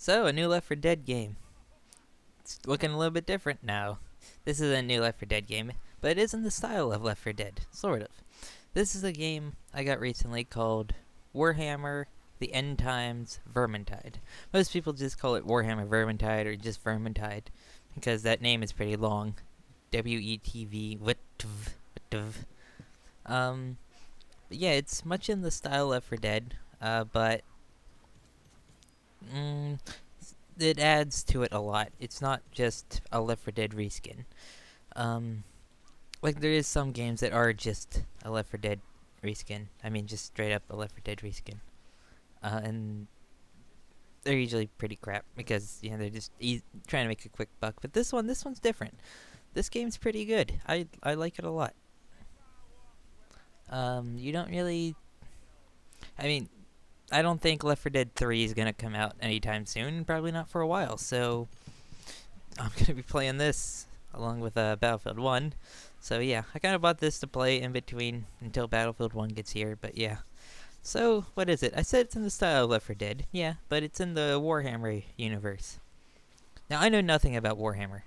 So, a new Left 4 Dead game. It's looking a little bit different now. This is a new Left 4 Dead game, but it is in the style of Left 4 Dead, sort of. This is a game I got recently called Warhammer The End Times Vermintide. Most people just call it Warhammer Vermintide or just Vermintide because that name is pretty long. WETV. Um, but yeah, it's much in the style of Left 4 Dead, but mm, it adds to it a lot. It's not just a Left 4 Dead reskin. Um, like there is some games that are just a Left 4 Dead reskin. I mean, just straight up a Left 4 Dead reskin. And they're usually pretty crap because they're just trying to make a quick buck. But this one's different. This game's pretty good. I like it a lot. You don't really. I mean, I don't think Left 4 Dead 3 is gonna come out anytime soon. Probably not for a while. So I'm gonna be playing this along with Battlefield 1. So yeah, I kind of bought this to play in between until Battlefield 1 gets here. But yeah. So what is it? I said it's in the style of Left 4 Dead. Yeah, but it's in the Warhammer universe. Now I know nothing about Warhammer.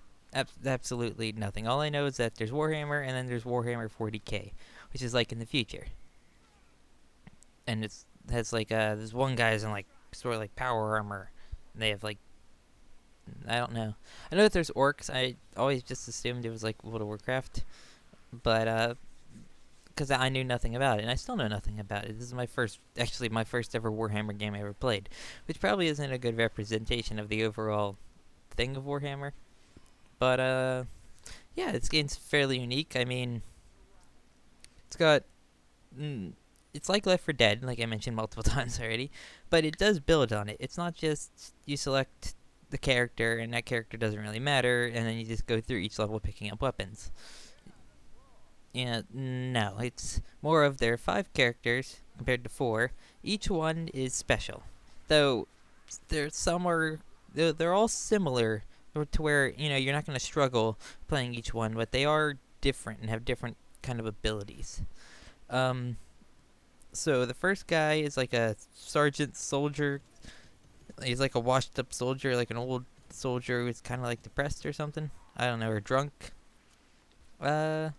Absolutely nothing. All I know is that there's Warhammer and then there's Warhammer 40k, which is like in the future. And it has like this one guy's in like sort of like power armor. And they have like I don't know. I know that there's orcs. I always just assumed it was like World of Warcraft, but because I knew nothing about it, and I still know nothing about it. This is my first ever Warhammer game I ever played, which probably isn't a good representation of the overall thing of Warhammer. But yeah, this game's fairly unique. I mean, it's got it's like Left 4 Dead, like I mentioned multiple times already, but it does build on it. It's not just you select the character and that character doesn't really matter, and then you just go through each level picking up weapons. Yeah, no, it's more of there are 5 characters compared to 4. Each one is special, though. They're all similar to where you're not going to struggle playing each one, but they are different and have different kind of abilities. Um, so the first guy is like a sergeant soldier. He's like a washed up soldier, like an old soldier who's kind of like depressed or something. I don't know, or drunk. Uh,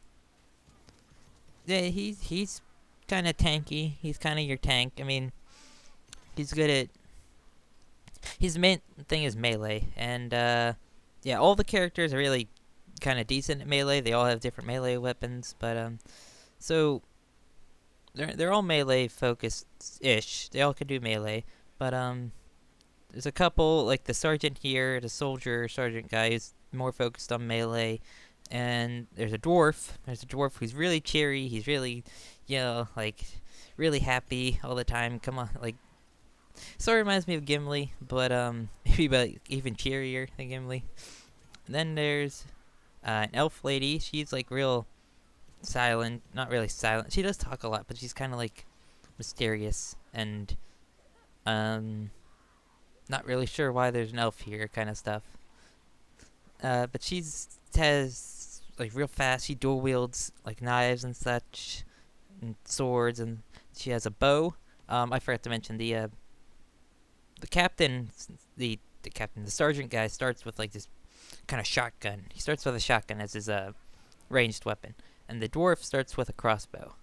yeah, he's kind of tanky. He's kind of your tank. I mean, he's good at. His main thing is melee, and yeah, all the characters are really kind of decent at melee. They all have different melee weapons, but so they're all melee focused ish. They all can do melee, but there's a couple like the sergeant here, the soldier sergeant guy is more focused on melee, and there's a dwarf. There's a dwarf who's really cheery. He's really, like really happy all the time. Come on, like sort of reminds me of Gimli, but maybe but even cheerier than Gimli. And then there's an elf lady. She's like real silent, not really silent. She does talk a lot, but she's kind of like mysterious and not really sure why there's an elf here, kind of stuff. But has like real fast. She dual wields like knives and such, and swords, and she has a bow. I forgot to mention the captain, the captain, the sergeant guy starts with like this kind of shotgun. He starts with a shotgun as his ranged weapon, and the dwarf starts with a crossbow.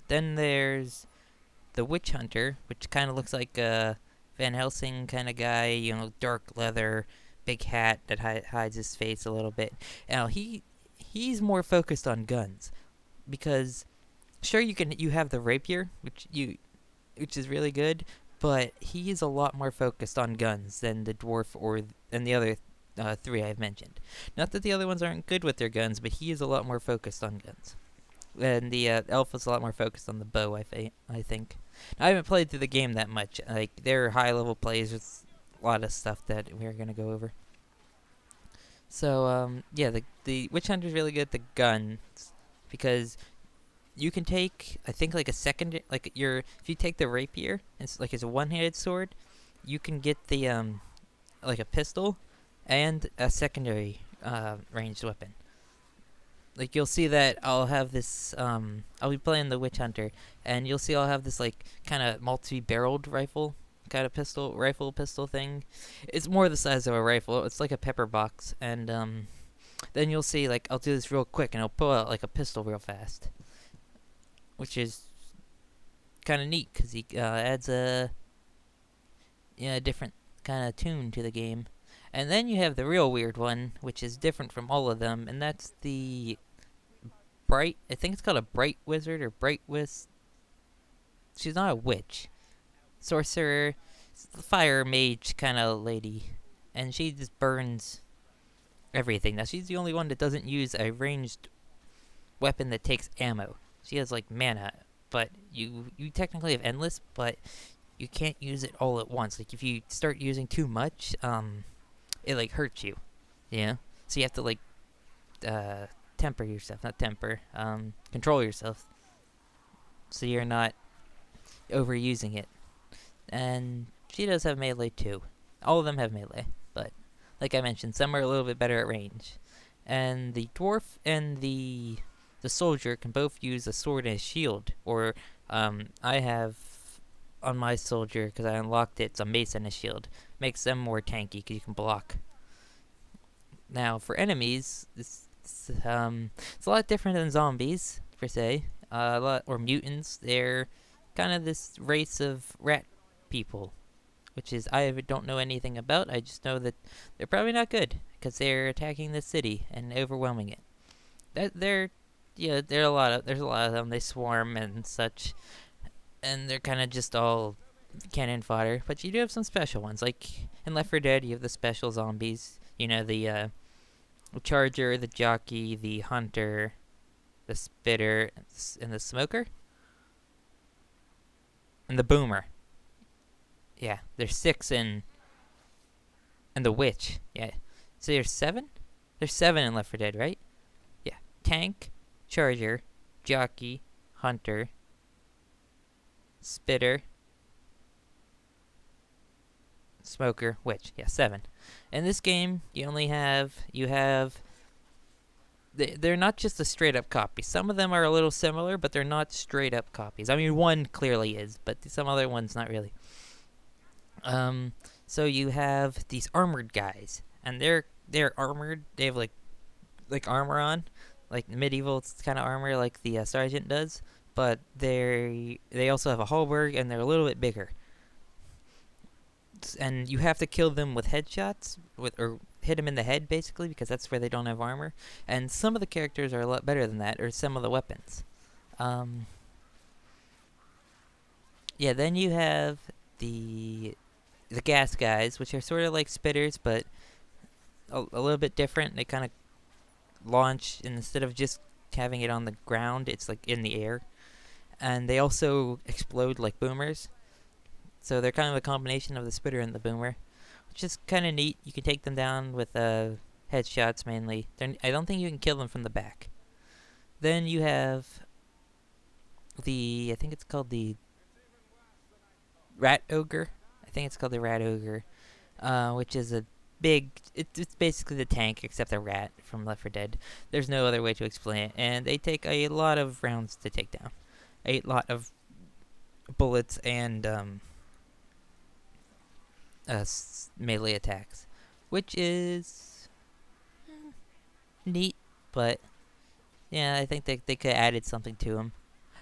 Then there's the witch hunter, which kind of looks like a Van Helsing kind of guy. Dark leather, big hat that hides his face a little bit. Now he's more focused on guns, because sure you have the rapier, which is really good, but he is a lot more focused on guns than the dwarf than the other 3 I've mentioned. Not that the other ones aren't good with their guns, but he is a lot more focused on guns. And the elf is a lot more focused on the bow, I think. Now, I haven't played through the game that much. Like, there are high-level plays with a lot of stuff that we're going to go over. So, yeah, the Witch Hunter's really good at the guns, because you can take, I think, like a second, like if you take the rapier, it's like it's a one-handed sword, you can get the, like a pistol and a secondary, ranged weapon. Like, you'll see that I'll have this, I'll be playing the Witch Hunter, and you'll see I'll have this, like, kind of multi-barreled rifle, kind of rifle pistol thing. It's more the size of a rifle. It's like a pepper box, and then you'll see like I'll do this real quick, and I'll pull out like a pistol real fast, which is kind of neat because he adds a different kind of tune to the game. And then you have the real weird one, which is different from all of them, and that's the bright. I think it's called a bright wizard or bright wis. She's not a witch, sorcerer, fire mage kind of lady, and she just burns everything. Now she's the only one that doesn't use a ranged weapon that takes ammo. She has like mana, but you technically have endless, but you can't use it all at once. Like if you start using too much, it like hurts you. Yeah. So you have to like temper yourself, not temper, control yourself, so you're not overusing it. And she does have melee too. All of them have melee, but like I mentioned, some are a little bit better at range. And the dwarf and the soldier can both use a sword and a shield, or I have on my soldier, because I unlocked it, it's a mace and a shield. Makes them more tanky because you can block. Now for enemies, it's a lot different than zombies per se. Or mutants. They're kind of this race of rat people, which is I don't know anything about. I just know that they're probably not good because they're attacking the city and overwhelming it. There's a lot of them. They swarm and such, and they're kind of just all cannon fodder. But you do have some special ones, like in Left 4 Dead. You have the special zombies. You know, the charger, the jockey, the hunter, the spitter, and the smoker, and the boomer. Yeah, there's 6 and the witch. Yeah, so there's 7. There's 7 in Left 4 Dead, right? Yeah, tank, charger, jockey, hunter, spitter, smoker, witch. Yeah, 7. In this game, they're not just a straight up copy. Some of them are a little similar, but they're not straight up copies. I mean, one clearly is, but some other ones not really. So you have these armored guys, and they're armored. They have like armor on, like medieval kind of armor, like the sergeant does. But they also have a halberd, and they're a little bit bigger. And you have to kill them with headshots, or hit them in the head basically, because that's where they don't have armor. And some of the characters are a lot better than that, or some of the weapons. Yeah. Then you have the gas guys, which are sort of like spitters, but a little bit different. They kind of launch, and instead of just having it on the ground, it's like in the air. And they also explode like boomers. So they're kind of a combination of the spitter and the boomer, which is kind of neat. You can take them down with headshots mainly. I don't think you can kill them from the back. Then you have I think it's called the rat ogre. I think it's called the rat ogre, which is a big. It's basically the tank except a rat from Left 4 Dead. There's no other way to explain it, and they take a lot of rounds to take down, a lot of bullets and melee attacks, which is neat, but yeah, I think they could have added something to him.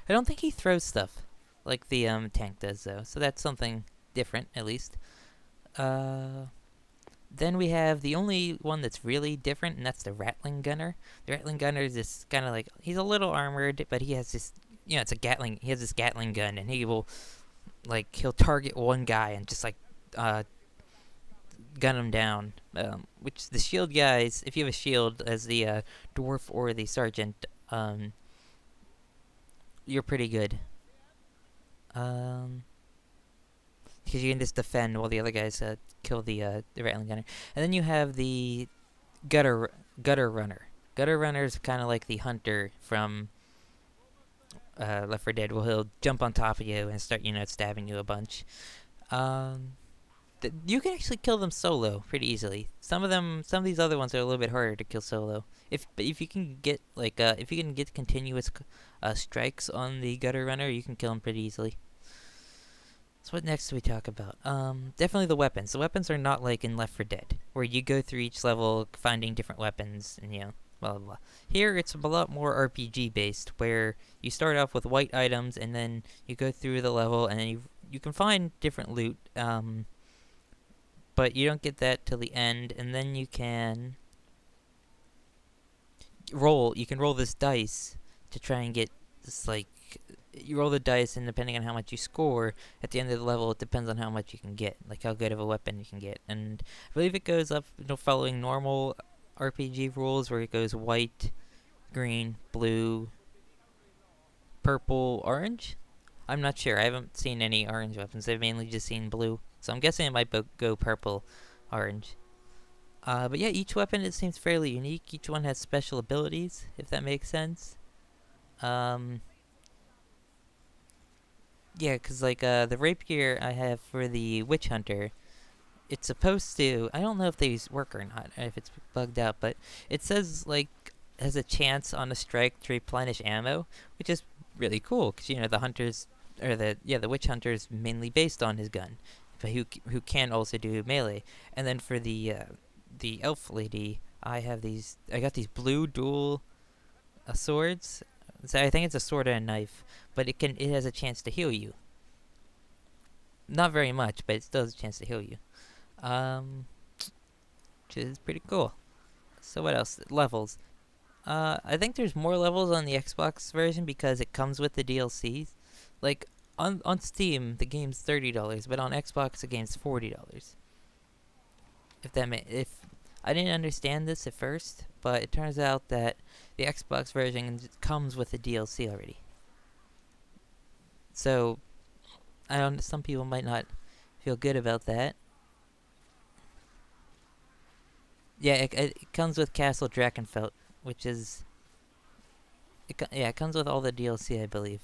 I don't think he throws stuff like the tank does, though, so that's something different, at least. Then we have the only one that's really different, and that's the Rattling Gunner. The Rattling Gunner is this kind of like, he's a little armored, but he has this, it's a Gatling. He has this Gatling gun, and he'll target one guy and just like gun him down. Which the shield guys, if you have a shield as the dwarf or the sergeant, you're pretty good. Because you can just defend while the other guys kill the Rattling Gunner. And then you have the gutter runner. Gutter runner is kind of like the hunter from Left 4 Dead. Well, he'll jump on top of you and start, stabbing you a bunch. You can actually kill them solo pretty easily. Some of these other ones are a little bit harder to kill solo. If you can get continuous strikes on the gutter runner, you can kill him pretty easily. So what next do we talk about? Definitely the weapons. The weapons are not like in Left 4 Dead, where you go through each level finding different weapons and blah blah blah. Here it's a lot more RPG based, where you start off with white items and then you go through the level and then you can find different loot. But you don't get that till the end, and then you can roll. You can roll this dice to try and get this like you roll the dice, and depending on how much you score at the end of the level, it depends on how much you can get, like how good of a weapon you can get. And I believe it goes up, following normal RPG rules, where it goes white, green, blue, purple, orange. I'm not sure. I haven't seen any orange weapons. I've mainly just seen blue, so I'm guessing it might go purple, orange. But yeah, each weapon it seems fairly unique. Each one has special abilities, if that makes sense. Um, Yeah, cause like the rapier I have for the witch hunter, it's supposed to. I don't know if these work or not, if it's bugged out, but it says like has a chance on a strike to replenish ammo, which is really cool. Cause the hunters or the witch hunter is mainly based on his gun, but who can also do melee. And then for the elf lady, I got these blue dual swords. So I think it's a sword and a knife, but it has a chance to heal you. Not very much, but it still has a chance to heal you. Um, which is pretty cool. So what else? Levels. I think there's more levels on the Xbox version because it comes with the DLCs. Like on Steam, the game's $30, but on Xbox, the game's $40. If I didn't understand this at first, but it turns out that the Xbox version comes with the DLC already. So I don't. Some people might not feel good about that. Yeah, it comes with Castle Drakenfeld, which is yeah, it comes with all the DLC, I believe.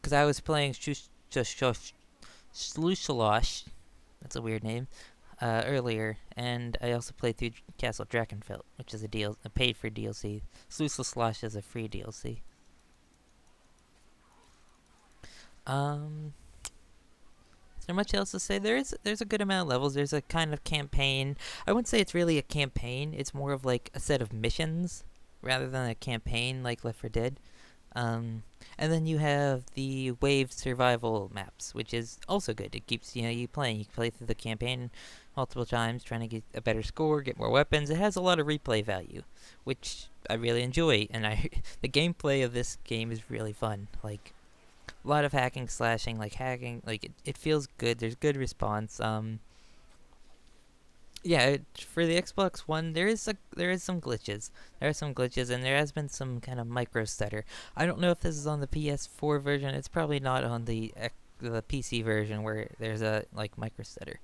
Because I was playing Schlussalosh, that's a weird name, earlier, and I also played through Castle Drakenfeld, which is a paid for DLC. Schlussalosh is a free DLC. Um, is there much else to say? There's a good amount of levels. There's a kind of campaign. I wouldn't say it's really a campaign. It's more of like a set of missions rather than a campaign like Left 4 Dead. And then you have the wave survival maps, which is also good. It keeps you playing. You can play through the campaign multiple times, trying to get a better score, get more weapons. It has a lot of replay value, which I really enjoy. And the gameplay of this game is really fun. Like a lot of hacking, slashing, like hacking. Like it feels good. There's good response. Yeah, for the Xbox One, there is some glitches. There are some glitches, and there has been some kind of micro stutter. I don't know if this is on the PS4 version. It's probably not on the PC version where there's a like micro stutter.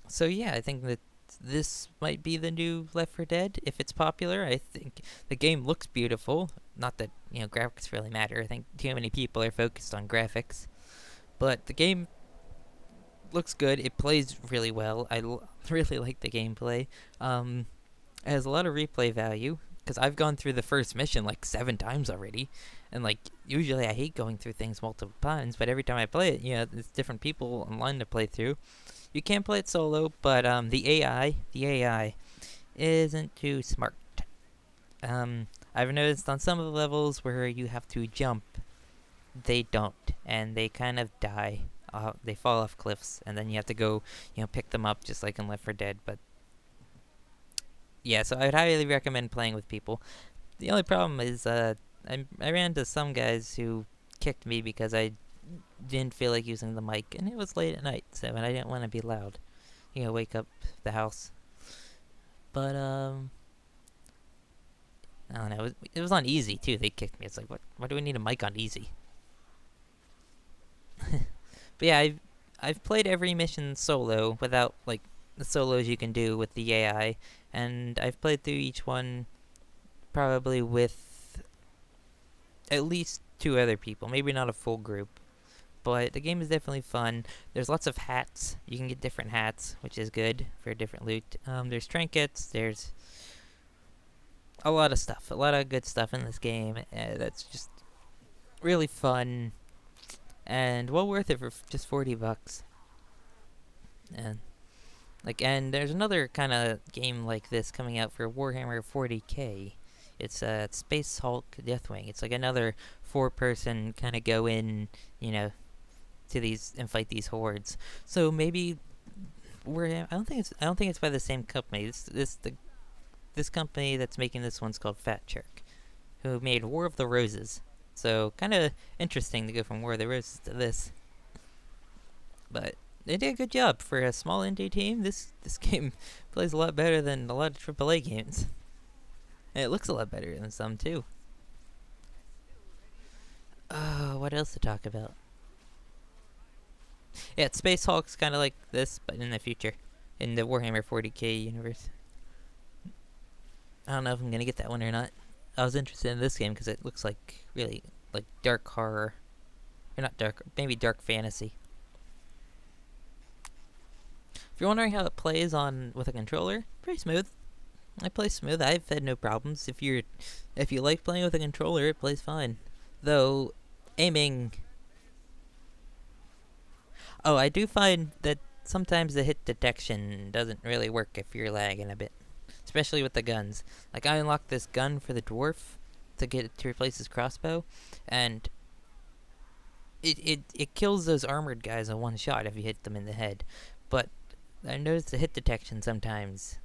So yeah, I think that this might be the new Left 4 Dead if it's popular. I think the game looks beautiful. Not that graphics really matter. I think too many people are focused on graphics, but the game looks good. It plays really well. Really like the gameplay. It has a lot of replay value because I've gone through the first mission like 7 times already, and like usually I hate going through things multiple times, but every time I play it, it's different people online to play through. You can play it solo, but the AI isn't too smart. I've noticed on some of the levels where you have to jump, they don't, and they kind of die. They fall off cliffs, and then you have to go, pick them up just like in Left 4 Dead. But yeah, so I'd highly recommend playing with people. The only problem is I ran into some guys who kicked me because I didn't feel like using the mic, and it was late at night, so and I didn't want to be loud, wake up the house. But I don't know. It was on easy too. They kicked me. It's like, what? Why do we need a mic on easy? But yeah, I've played every mission solo without like the solos you can do with the AI, and I've played through each one probably with at least 2 other people, maybe not a full group. But the game is definitely fun. There's lots of hats. You can get different hats, which is good for different loot. There's trinkets. There's a lot of stuff. A lot of good stuff in this game. That's just really fun. and well worth it for just 40 bucks. And there's another kind of game like this coming out for Warhammer 40k. It's Space Hulk Deathwing. It's like another 4-person kind of go in, to these and fight these hordes. So maybe I don't think it's by the same company. This company that's making this one's called Fat Shark, who made War of the Roses. So kind of interesting to go from War of the Roses to this. But they did a good job for a small indie team. This game plays a lot better than a lot of AAA games, and it looks a lot better than some too. What else to talk about? Yeah, Space Hulk's kind of like this, but in the future, in the Warhammer 40k universe. I don't know if I'm gonna get that one or not. I was interested in this game because it looks like really like dark horror, or not dark, maybe dark fantasy. If you're wondering how it plays with a controller, pretty smooth. I play smooth. I've had no problems. If you like playing with a controller, it plays fine. Though aiming. Oh, I do find that sometimes the hit detection doesn't really work if you're lagging a bit, especially with the guns. Like I unlocked this gun for the dwarf to replace his crossbow, and it kills those armored guys in one shot if you hit them in the head. But I noticed the hit detection sometimes,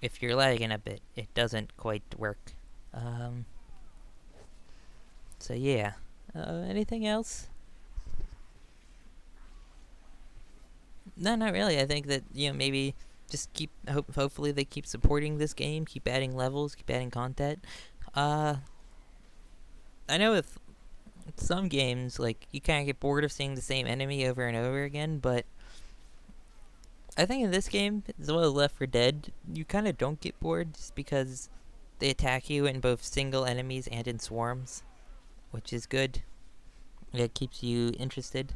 if you're lagging a bit, it doesn't quite work. So yeah. Anything else? No, not really. I think that maybe just hopefully they keep supporting this game, keep adding levels, keep adding content. I know with some games, like, you kind of get bored of seeing the same enemy over and over again, but I think in this game, as well as Left 4 Dead, you kind of don't get bored just because they attack you in both single enemies and in swarms, which is good. It keeps you interested.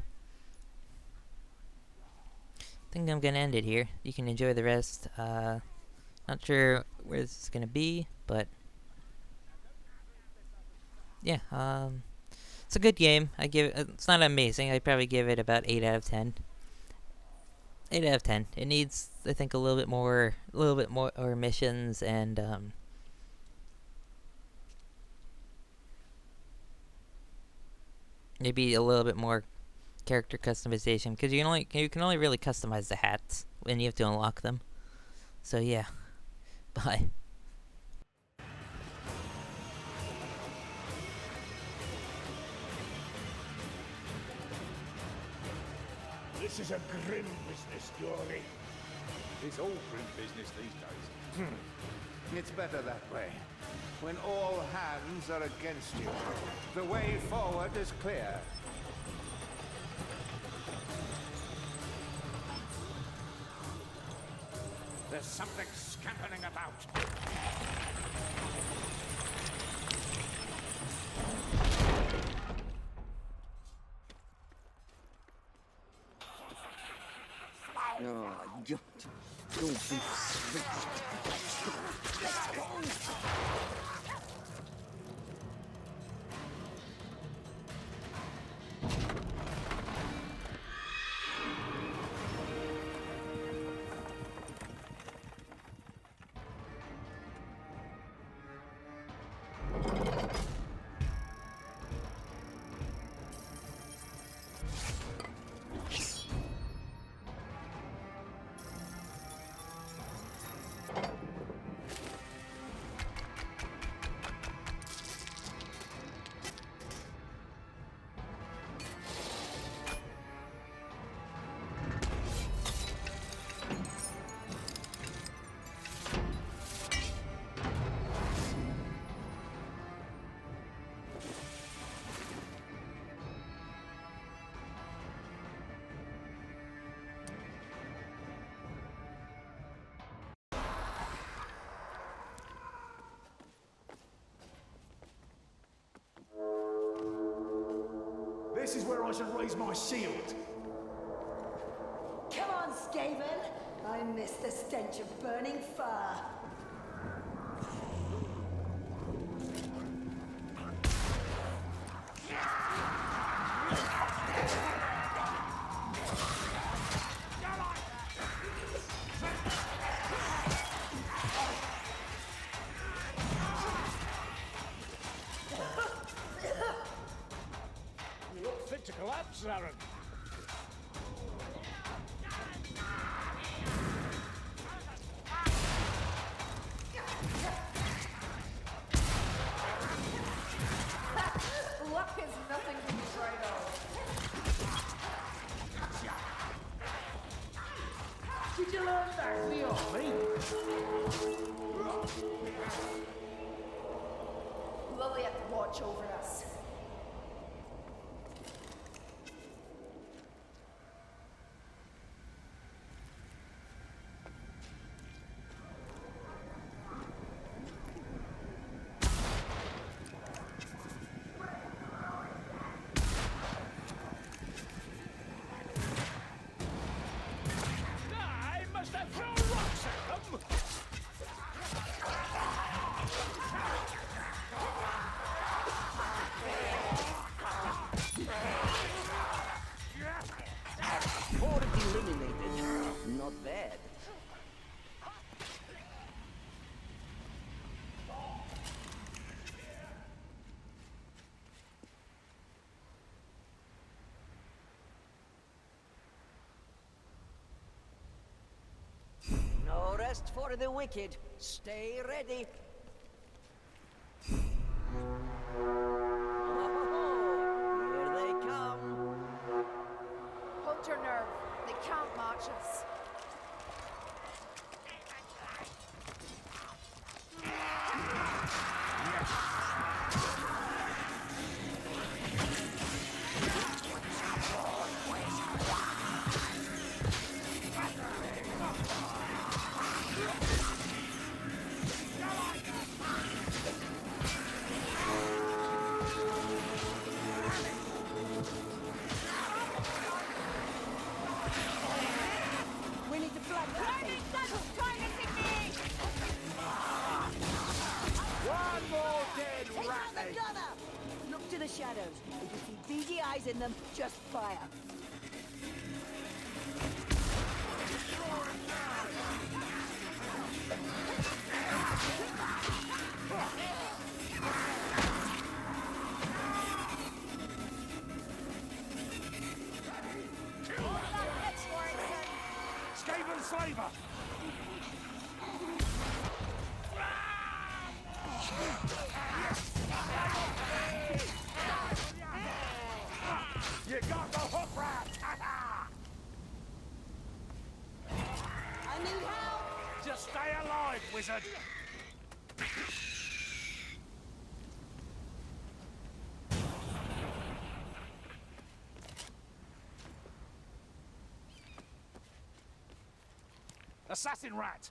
I think I'm gonna end it here. You can enjoy the rest. Not sure where this is gonna be, but yeah, it's a good game. It's not amazing. I'd probably give it about 8 out of 10. 8 out of 10. It needs, I think, a little bit more or missions and maybe a little bit more character customization, because you can only really customize the hats when you have to unlock them. So yeah, bye. This is a grim business, Dory. It's all grim business these days. It's better that way. When all hands are against you, the way forward is clear. There's something scampering about. Don't be sweet. Let's go. This is where I should raise my shield. Come on, Skaven. I miss the stench of burning fur. Baron. Luck is nothing to be afraid of. Did you learn that from the army? Lilith watch over us. I must have thrown rocks at them. Horde eliminated. Not bad. No rest for the wicked. Stay ready. Oh, here they come. Hold your nerve. They can't march us. We need to flag that thing. One more dead Take out the ratling! gunner! Look to the shadows. If you see beady eyes in them, just fire. Skaven slaver! You got the hook rat! I need help! Just stay alive, wizard! Assassin rat!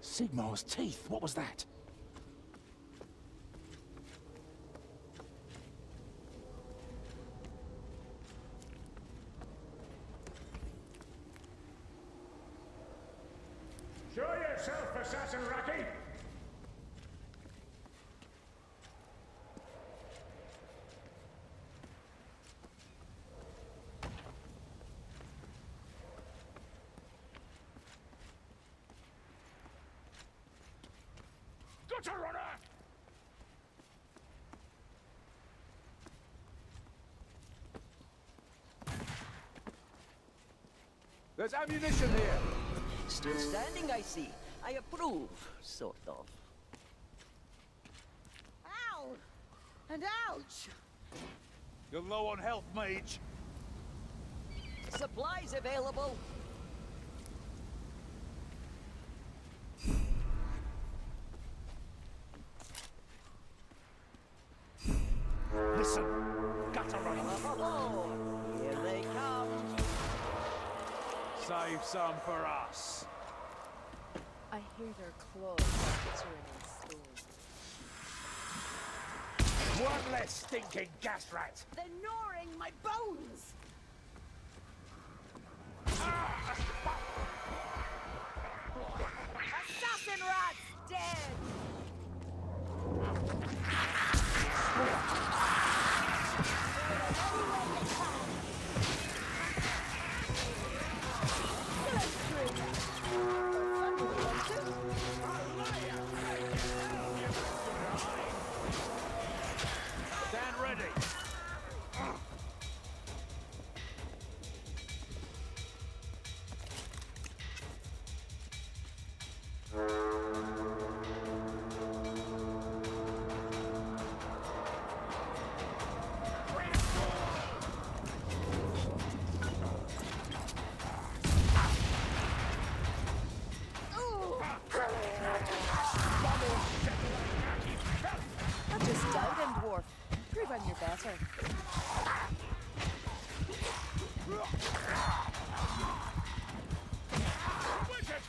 Sigmar's teeth, what was that? Show yourself, Assassin Rocky! Gutter runner! There's ammunition here! Still standing, I see. I approve, sort of. Ow! And ouch! You're low on health, mage. Supplies available. Listen, gutter runner. Oh, here they come. Save some for us. I hear their claws glittering in stone. One less stinking gas rat. They're gnawing my bones! Assassin rat's dead! Stand ready. Not just die then, dwarf. Prove I'm your better. Wizard!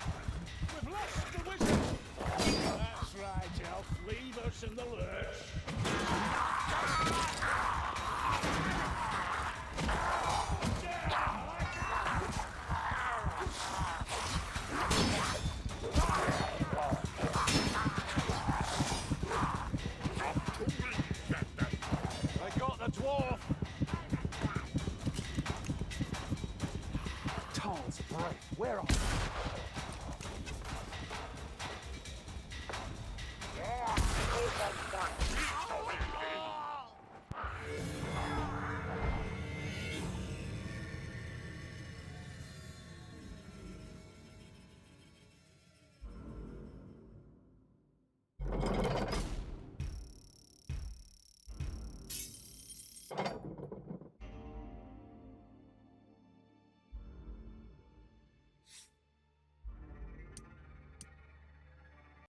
We've lost the wizard! That's right, elf. Leave us in the lurch. They got the dwarf. Tall's breath, where are you?